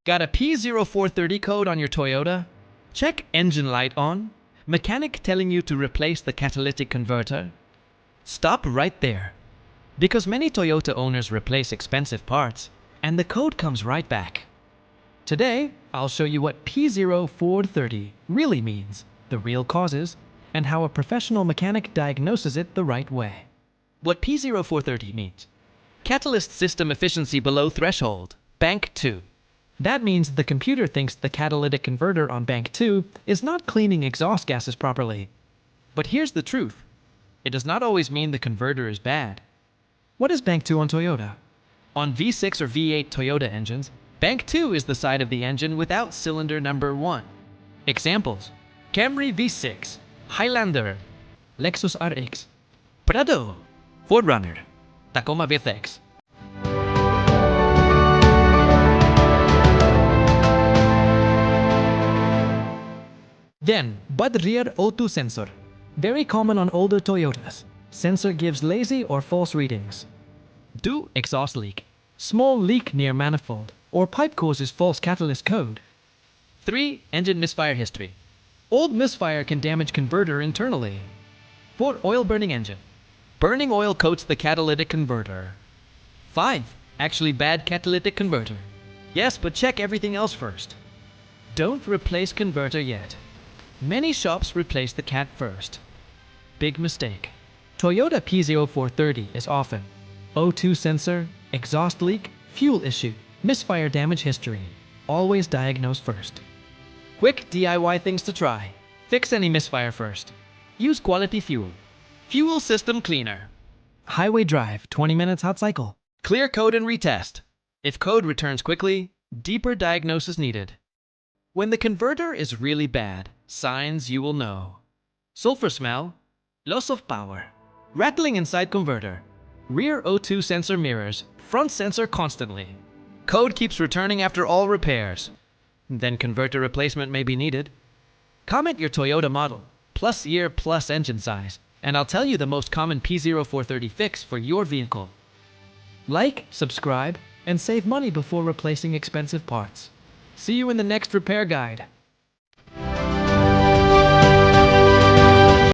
Got a P0430 code on your Toyota? Check engine light on? Mechanic telling you to replace the catalytic converter? Stop right there. Because many Toyota owners replace expensive parts, and the code comes right back. Today, I'll show you what P0430 really means, the real causes, and how a professional mechanic diagnoses it the right way. What P0430 means: catalyst system efficiency below threshold, Bank 2. That means the computer thinks the catalytic converter on Bank 2 is not cleaning exhaust gases properly. But here's the truth. It does not always mean the converter is bad. What is Bank 2 on Toyota? On V6 or V8 Toyota engines, Bank 2 is the side of the engine without cylinder number 1. Examples: Camry V6, Highlander, Lexus RX, Prado, Forerunner, Tacoma V6. Then, bad rear O2 sensor. Very common on older Toyotas. Sensor gives lazy or false readings. 2. Exhaust leak. Small leak near manifold or pipe causes false catalyst code. 3. Engine misfire history. Old misfire can damage converter internally. 4. Oil burning engine. Burning oil coats the catalytic converter. 5. Actually bad catalytic converter. Yes, but check everything else first. Don't replace converter yet. Many shops replace the cat first. Big mistake. Toyota P0430 is often O2 sensor, exhaust leak, fuel issue, misfire damage history. Always diagnose first. Quick DIY things to try. Fix any misfire first. Use quality fuel. Fuel system cleaner. Highway drive, 20 minutes hot cycle. Clear code and retest. If code returns quickly, deeper diagnosis needed. When the converter is really bad, signs you will know: sulfur smell, loss of power, rattling inside converter, rear O2 sensor mirrors, front sensor constantly. Code keeps returning after all repairs. Then converter replacement may be needed. Comment your Toyota model, plus year, plus engine size, and I'll tell you the most common P0430 fix for your vehicle. Like, subscribe, and save money before replacing expensive parts. See you in the next repair guide.